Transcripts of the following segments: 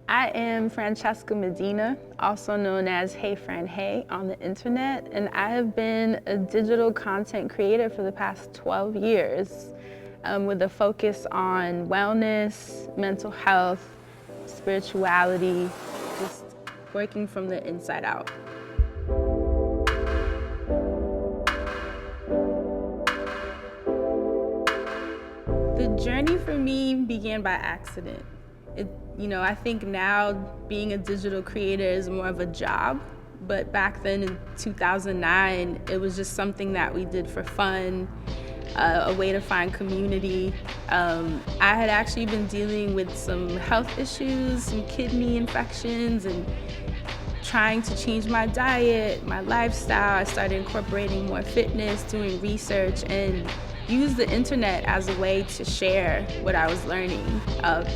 I am Francheska Medina, also known as Hey Fran Hey on the internet, and I have been a digital content creator for the past 12 years with a focus on wellness, mental health, spirituality, just working from the inside out. The journey for me began by accident. I think now being a digital creator is more of a job, but back then in 2009, it was just something that we did for fun, a way to find community. I had actually been dealing with some health issues, some kidney infections, and trying to change my diet, my lifestyle. I started incorporating more fitness, doing research, and use the internet as a way to share what I was learning.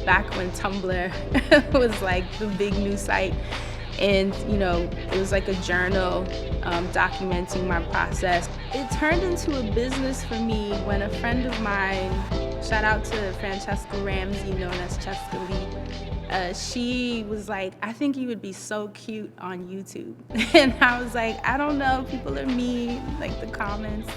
Back when Tumblr was like the big news site, and it was like a journal documenting my process. It turned into a business for me when a friend of mine, shout out to Francesca Ramsey, known as Cheska Lee, she was like, I think you would be so cute on YouTube. And I was like, I don't know, people are mean, like the comments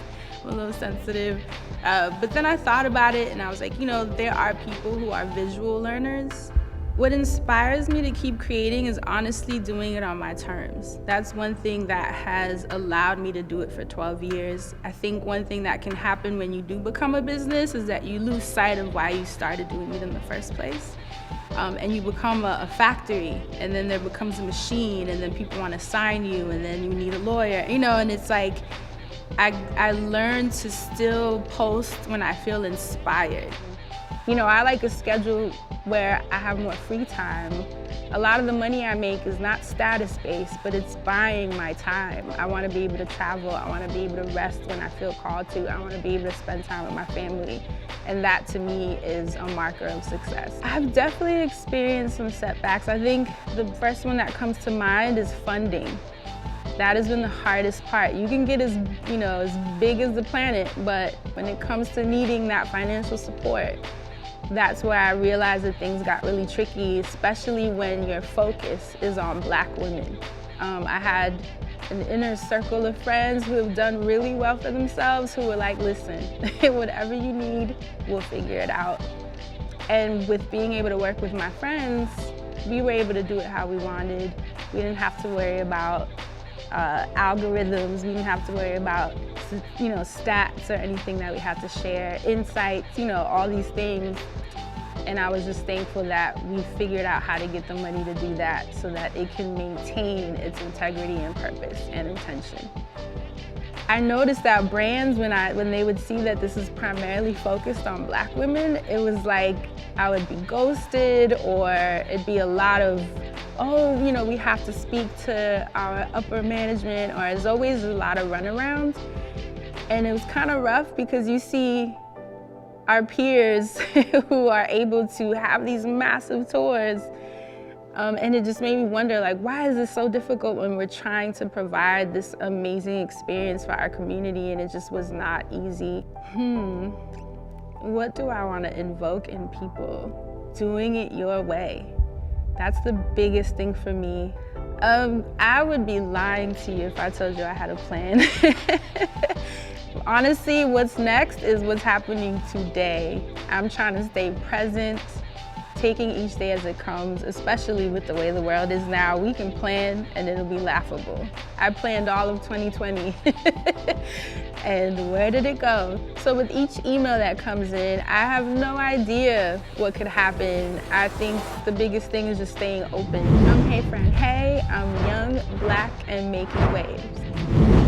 were a little sensitive. But then I thought about it and I was like, there are people who are visual learners. What inspires me to keep creating is honestly doing it on my terms. That's one thing that has allowed me to do it for 12 years. I think one thing that can happen when you do become a business is that you lose sight of why you started doing it in the first place. And you become a factory, and then there becomes a machine, and then people want to sign you, and then you need a lawyer, and it's like, I learned to still post when I feel inspired. I like a schedule where I have more free time. A lot of the money I make is not status-based, but it's buying my time. I want to be able to travel. I want to be able to rest when I feel called to. I want to be able to spend time with my family. And that, to me, is a marker of success. I've definitely experienced some setbacks. I think the first one that comes to mind is funding. That has been the hardest part. You can get as big as the planet, but when it comes to needing that financial support, that's where I realized that things got really tricky, especially when your focus is on Black women. I had an inner circle of friends who have done really well for themselves who were like, listen, whatever you need, we'll figure it out. And with being able to work with my friends, we were able to do it how we wanted. We didn't have to worry about algorithms. We didn't have to worry about stats or anything that we had to share, insights, all these things. And I was just thankful that we figured out how to get the money to do that so that it can maintain its integrity and purpose and intention. I noticed that brands, when they would see that this is primarily focused on Black women, it was like I would be ghosted, or it'd be a lot of, we have to speak to our upper management, or there's always a lot of runarounds. And it was kind of rough because you see our peers who are able to have these massive tours, and it just made me wonder, like, why is this so difficult when we're trying to provide this amazing experience for our community, and it just was not easy. What do I want to invoke in people? Doing it your way. That's the biggest thing for me. I would be lying to you if I told you I had a plan. Honestly, what's next is what's happening today. I'm trying to stay present, taking each day as it comes, especially with the way the world is now. We can plan and it'll be laughable. I planned all of 2020 and where did it go? So with each email that comes in, I have no idea what could happen. I think the biggest thing is just staying open. I'm Hey Fran Hey, I'm young, Black, and making waves.